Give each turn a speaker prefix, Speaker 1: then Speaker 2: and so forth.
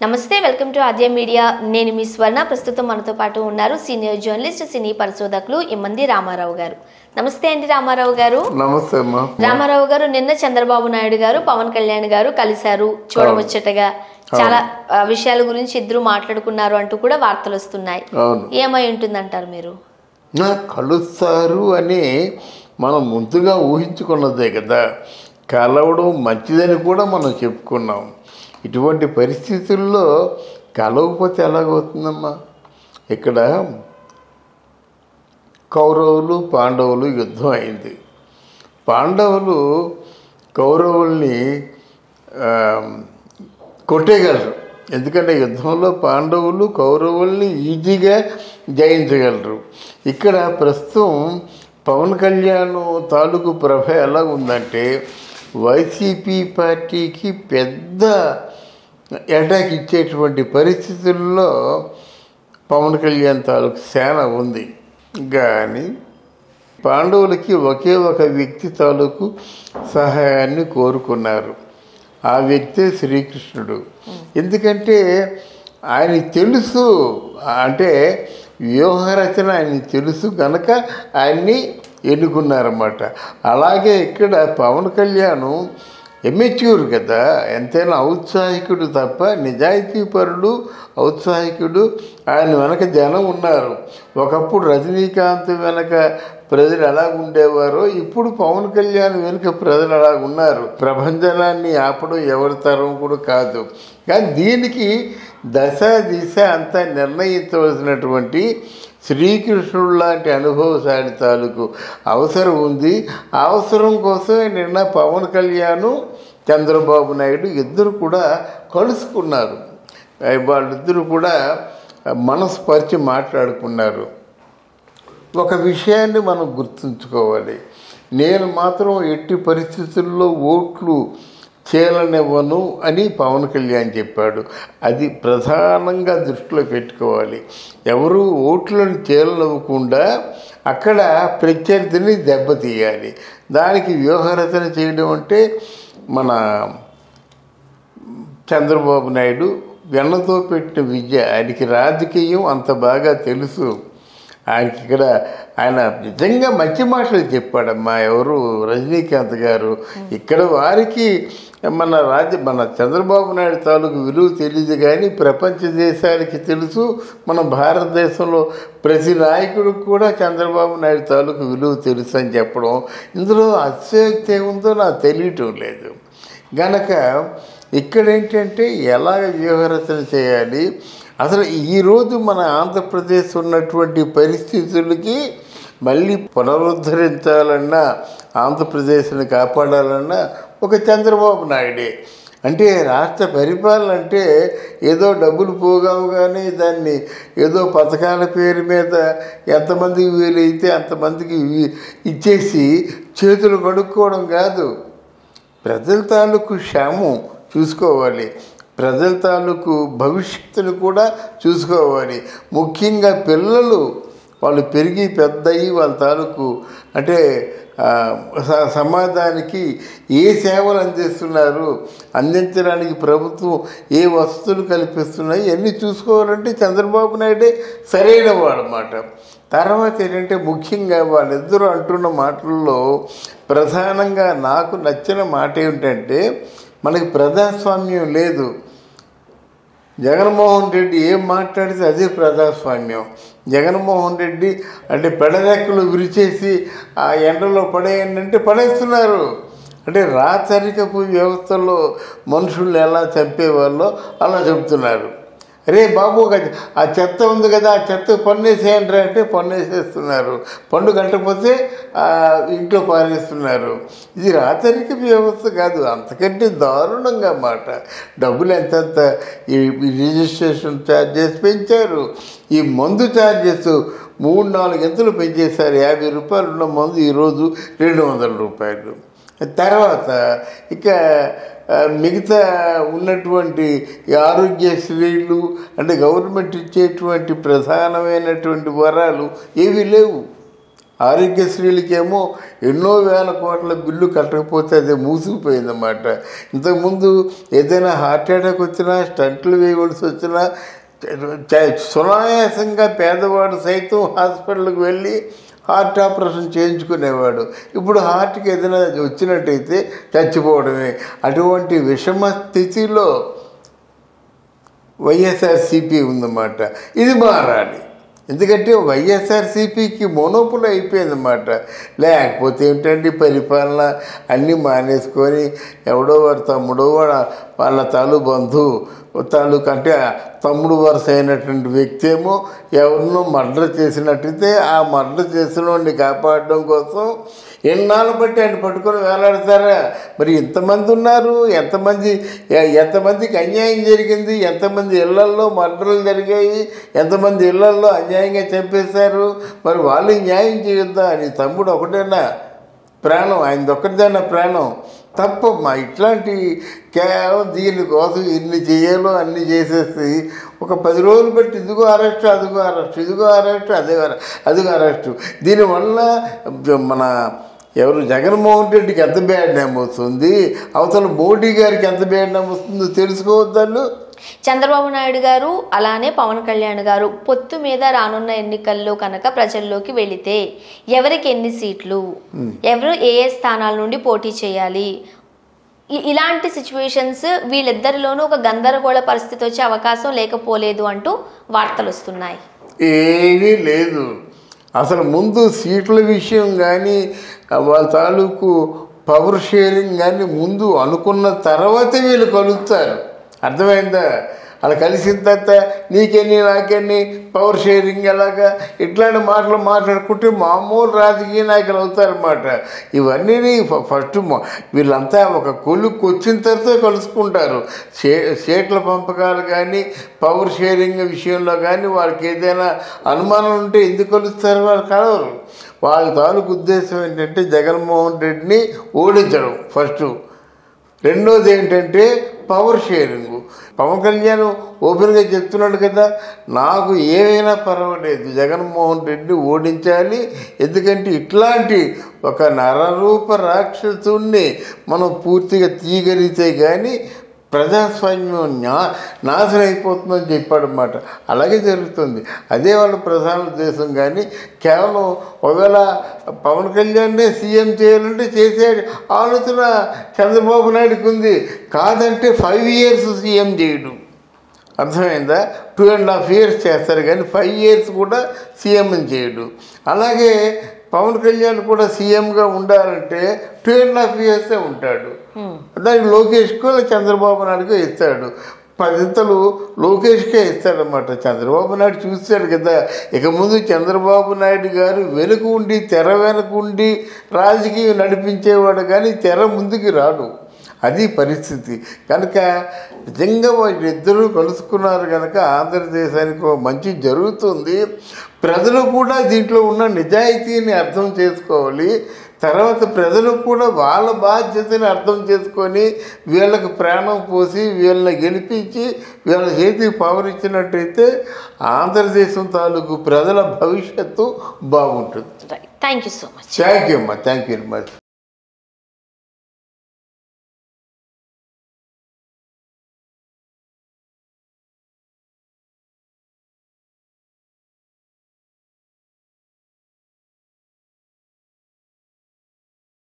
Speaker 1: నమస్తే, welcome to Aadya media. నేను మీ స్వర్ణ. ప్రస్తుతం మనతో పాటు ఉన్నారు సీనియర్ జర్నలిస్ట్, సినీ పరిశోధకులు ఇమ్మంది రామారావు గారు. నమస్తే అండి రామారావు గారు.
Speaker 2: నమస్తే అమ్మా.
Speaker 1: రామారావు గారు, నిన్న చంద్రబాబు నాయుడు గారు పవన్ కళ్యాణ్ గారు కలిశారు, చూడముచ్చటగా చాలా విషయాల గురించి ఇద్దరు మాట్లాడుకున్నారు అంటూ కూడా వార్తలు వస్తున్నాయి. ఏమై ఉంటుందంటారు మీరు?
Speaker 2: కలుస్తారు అని మనం ముందుగా ఊహించుకున్నదే కదా, కలవడం మంచిదని కూడా మనం చెప్పుకున్నాం. ఇటువంటి పరిస్థితుల్లో కలవకపోతే ఎలాగవుతుందమ్మా? ఇక్కడ కౌరవులు పాండవులు యుద్ధం అయింది. పాండవులు కౌరవుల్ని కొట్టేయగలరు, ఎందుకంటే యుద్ధంలో పాండవులు కౌరవుల్ని ఈజీగా జయించగలరు. ఇక్కడ ప్రస్తుతం పవన్ కళ్యాణ్ తాలూకు ప్రభ ఎలా ఉందంటే, వైసీపీ పార్టీకి పెద్ద అటాక్ ఇచ్చేటువంటి పరిస్థితుల్లో పవన్ కళ్యాణ్ తాలూకు సేన ఉంది. కానీ పాండవులకి ఒకే ఒక వ్యక్తి తాలూకు సహాయాన్ని కోరుకున్నారు. ఆ వ్యక్తే శ్రీకృష్ణుడు. ఎందుకంటే ఆయనకి తెలుసు, అంటే వ్యూహరచన ఆయనకి తెలుసు కనుక ఆయన్ని ఎన్నుకున్నారన్నమాట. అలాగే ఇక్కడ పవన్ కళ్యాణ్ ఎమ్మెచ్యూర్ కదా, ఎంతైనా ఔత్సాహికుడు తప్ప నిజాయితీపరుడు, ఔత్సాహికుడు. ఆయన వెనక జనం ఉన్నారు. ఒకప్పుడు రజనీకాంత్ వెనక ప్రజలు ఎలా ఉండేవారో ఇప్పుడు పవన్ కళ్యాణ్ వెనుక ప్రజలు అలా ఉన్నారు. ప్రభంజనాన్ని ఆపడం ఎవరి తరం కూడా కాదు. కానీ దీనికి దశ దిశ అంతా నిర్ణయించవలసినటువంటి శ్రీకృష్ణుడు లాంటి అనుభవశాలి తాలూకు అవసరం ఉంది. ఆ అవసరం కోసమే నిన్న పవన్ కళ్యాణ్, చంద్రబాబు నాయుడు ఇద్దరు కూడా కలుసుకున్నారు. వాళ్ళిద్దరూ కూడా మనస్పరిచి మాట్లాడుకున్నారు. ఒక విషయాన్ని మనం గుర్తుంచుకోవాలి. నేను మాత్రం ఎట్టి పరిస్థితుల్లో ఓట్లు చేలనివ్వను అని పవన్ కళ్యాణ్ చెప్పాడు. అది ప్రధానంగా దృష్టిలో పెట్టుకోవాలి. ఎవరు ఓట్లను చేలనివ్వకుండా అక్కడ ప్రత్యర్థిని దెబ్బతీయాలి. దానికి వ్యూహరచన చేయడం అంటే మన చంద్రబాబు నాయుడు వెన్నతో పెట్టిన విద్య. ఆయనకి రాజకీయం అంత బాగా తెలుసు. ఆయనకి ఇక్కడ ఆయన నిజంగా మంచి మాటలు చెప్పాడమ్మా. ఎవరు? రజనీకాంత్ గారు. ఇక్కడ వారికి మన చంద్రబాబు నాయుడు తాలూకు విలువ తెలియదు, కానీ ప్రపంచ దేశాలకి తెలుసు. మన భారతదేశంలో ప్రతి నాయకుడికి కూడా చంద్రబాబు నాయుడు తాలూకు విలువ తెలుసు అని చెప్పడం, ఇందులో అతిశయోక్తి ఏముందో నాకు తెలియటం లేదు. గనక ఇక్కడ ఏంటంటే ఎలాగ వ్యూహరచన చేయాలి, అసలు ఈరోజు మన ఆంధ్రప్రదేశ్ ఉన్నటువంటి పరిస్థితులకి మళ్ళీ పునరుద్ధరించాలన్నా, ఆంధ్రప్రదేశ్ని కాపాడాలన్నా ఒక చంద్రబాబు నాయుడే. అంటే రాష్ట్ర పరిపాలన అంటే ఏదో డబ్బులు పోగావు, కానీ దాన్ని ఏదో పథకాల పేరు మీద ఎంతమందికి వీలైతే అంతమందికి ఇచ్చేసి చేతులు కడుక్కోవడం కాదు. ప్రజల తాలూకు క్షేమం చూసుకోవాలి, ప్రజల తాలూకు భవిష్యత్తును కూడా చూసుకోవాలి. ముఖ్యంగా పిల్లలు వాళ్ళు పెరిగి పెద్దయి వాళ్ళ తాలూకు అంటే సమాజానికి ఏ సేవలు అందిస్తున్నారు, అందించడానికి ప్రభుత్వం ఏ వసతులు కల్పిస్తున్నాయి, ఇవన్నీ చూసుకోవాలంటే చంద్రబాబు నాయుడే సరైన వాడన్నమాట. తర్వాత ఏంటంటే ముఖ్యంగా వాళ్ళిద్దరూ అంటున్న మాటల్లో ప్రధానంగా నాకు నచ్చిన మాట ఏమిటంటే, మనకి ప్రజాస్వామ్యం లేదు. జగన్మోహన్ రెడ్డి ఏం మాట్లాడితే అదే ప్రజాస్వామ్యం. జగన్మోహన్ రెడ్డి అంటే పెడరెక్కలు విరిచేసి ఆ ఎండలో పడేయండి అంటే పడేస్తున్నారు. అంటే రాచరికపు వ్యవస్థలో మనుషుల్ని ఎలా చంపేవాళ్ళో అలా చెబుతున్నారు. రే బాబు, ఆ చెత్త ఉంది కదా, ఆ చెత్త పన్నేసేయండి అంటే పన్నేసేస్తున్నారు. పన్ను కట్టకపోతే ఇంట్లో పారేస్తున్నారు. ఇది రాచరిక వ్యవస్థ కాదు, అంతకంటే దారుణంగా మాట. డబ్బులు ఎంతెంత ఈ రిజిస్ట్రేషన్ ఛార్జెస్ పెంచారు. ఈ మందు ఛార్జెస్ 3-4 ఎంతలు పెంచేశారు. 50 రూపాయలు ఉన్న మందు ఈరోజు 200 రూపాయలు. తర్వాత ఇక మిగతా ఉన్నటువంటి ఆరోగ్యశ్రీలు అంటే గవర్నమెంట్ ఇచ్చేటువంటి ప్రధానమైనటువంటి వరాలు ఏవీ లేవు. ఆరోగ్యశ్రీలకేమో ఎన్నో వేల కోట్ల బిల్లు కట్టకపోతే అది మూసుకుపోయిందన్నమాట. ఇంతకుముందు ఏదైనా హార్ట్ అటాక్ వచ్చినా, స్టంట్లు వేయవలసి వచ్చినా సునాయాసంగా పేదవాడు సైతం హాస్పిటల్కి వెళ్ళి హార్ట్ ఆపరేషన్ చేయించుకునేవాడు. ఇప్పుడు హార్ట్కి ఏదైనా వచ్చినట్టయితే చచ్చిపోవడమే. అటువంటి విషమ స్థితిలో వైఎస్ఆర్సీపీ ఉందన్నమాట. ఇది మారాలి. ఎందుకంటే వైఎస్ఆర్సీపీకి మోనోపుల్ అయిపోయిందన్నమాట. లేకపోతే ఏంటండి, పరిపాలన అన్నీ మానేసుకొని ఎవడో వాడు తమ్ముడో వాళ్ళ బంధువు తాలూకంటే తమ్ముడు వరుస అయినటువంటి వ్యక్తి ఏమో ఎవరినో మర్డర్ చేసినట్టయితే ఆ మర్డర్ చేసిన వాడిని కాపాడడం కోసం ఎన్నాళ్ళు బట్టి ఆయన పట్టుకొని వేలాడతారా? మరి ఇంతమంది ఉన్నారు, ఎంతమందికి అన్యాయం జరిగింది, ఎంతమంది ఇళ్లల్లో మర్డర్లు జరిగాయి, ఎంతమంది ఇళ్లల్లో అన్యాయంగా చంపేశారు. మరి వాళ్ళు న్యాయం చేయొద్దా? అని తమ్ముడు ఒకటేనా ప్రాణం, ఆయనది ఒక్కటిదైనా ప్రాణం. తప్పమ్మా. ఇట్లాంటి కేవలం దీనికోసం ఇన్ని చేయాలో అన్ని చేసేసి ఒక 10 రోజులు బట్టి ఇదిగో అరెస్ట్, అదిగో అరెస్ట్, ఇదిగో అరెస్ట్, అదిగో అరెస్టు. దీనివల్ల మన జగన్మోహన్ రెడ్డికి ఎంత బ్యాడ్ నేమ్ వస్తుంది, అవతల మోడీ గారికి ఎంత బ్యాడ్ నేమ్ వస్తుందో తెలుసుకోవద్దాను.
Speaker 1: చంద్రబాబు నాయుడు గారు అలానే పవన్ కళ్యాణ్ గారు పొత్తు మీద రానున్న ఎన్నికల్లో కనుక ప్రజల్లోకి వెళితే ఎవరికి ఎన్ని సీట్లు, ఎవరు ఏ స్థానాల నుండి పోటీ చేయాలి, ఇలాంటి సిచ్యువేషన్స్ వీళ్ళిద్దరిలోనూ ఒక గందరగోళ పరిస్థితి వచ్చే అవకాశం లేకపోలేదు అంటూ వార్తలు వస్తున్నాయి.
Speaker 2: ఏమీ లేదు. అసలు ముందు సీట్ల విషయం కానీ వాళ్ళ తాలూకు పవర్ షేరింగ్ కానీ ముందు అనుకున్న తర్వాతే వీళ్ళు కలుస్తారు. అర్థమైందా? అలా కలిసిన తర్వాత నీకెన్ని నాకెన్ని పవర్ షేరింగ్ ఎలాగా ఇట్లాంటి మాటలు మాట్లాడుకుంటే మామూలు రాజకీయ నాయకులు అవుతారన్నమాట. ఇవన్నీ ఫస్ట్ వీళ్ళంతా ఒక కొలుక్కు వచ్చిన తర్వాత కలుసుకుంటారు. సీట్ల పంపకాలు కానీ పవర్ షేరింగ్ విషయంలో కానీ వాళ్ళకి ఏదైనా అనుమానం ఉంటే ఎందుకు కలుస్తారు? వాళ్ళు కలవరు. వాళ్ళ తాలూకు ఉద్దేశం ఏంటంటే జగన్మోహన్ రెడ్డిని ఓడించడం ఫస్ట్. రెండోది ఏంటంటే పవర్ షేరింగ్. పవన్ కళ్యాణ్ ఓపెన్గా చెప్తున్నాడు కదా, నాకు ఏమైనా పర్వాలేదు, జగన్మోహన్ రెడ్డిని ఓడించాలి. ఎందుకంటే ఇట్లాంటి ఒక నరరూప రాక్షసుని మనం పూర్తిగా తీయగలిగితే కానీ ప్రజాస్వామ్యం నాశనం అయిపోతుందని చెప్పాడన్నమాట. అలాగే జరుగుతుంది. అదే వాళ్ళ ప్రధాన ఉద్దేశం. కానీ కేవలం ఒకవేళ పవన్ కళ్యాణ్నే సీఎం చేయాలంటే చేసే ఆలోచన చంద్రబాబు నాయుడుకి ఉంది. కాదంటే 5 years సీఎం చేయడు. అర్థమైందా? 2.5 years చేస్తారు కానీ 5 years కూడా సీఎం చేయడు. అలాగే పవన్ కళ్యాణ్ కూడా సీఎంగా ఉండాలంటే 2.5 years ఉంటాడు. దానికి లోకేష్కు చంద్రబాబు నాయుడుగా ఇస్తాడు. 10 లోకేష్కే ఇస్తాడనమాట. చంద్రబాబు నాయుడు చూస్తాడు కదా. ఇక ముందు చంద్రబాబు నాయుడు గారు వెనుక ఉండి తెర వెనుక ఉండి రాజకీయం నడిపించేవాడు కానీ తెర ముందుకి రాడు. అది పరిస్థితి. కనుక నిజంగా వాళ్ళిద్దరూ కలుసుకున్నారు కనుక ఆంధ్రదేశానికి మంచి జరుగుతుంది. ప్రజలు కూడా దీంట్లో ఉన్న నిజాయితీని అర్థం చేసుకోవాలి. తర్వాత ప్రజలు కూడా వాళ్ళ బాధ్యతని అర్థం చేసుకొని వీళ్ళకి ప్రాణం పోసి వీళ్ళని గెలిపించి వీళ్ళ చేతికి పవర్ ఇచ్చినట్టయితే ఆంధ్రదేశం తాలూకు ప్రజల భవిష్యత్తు బాగుంటుంది.
Speaker 1: Thank you so much.
Speaker 2: Thank you అమ్మా. Thank you very much.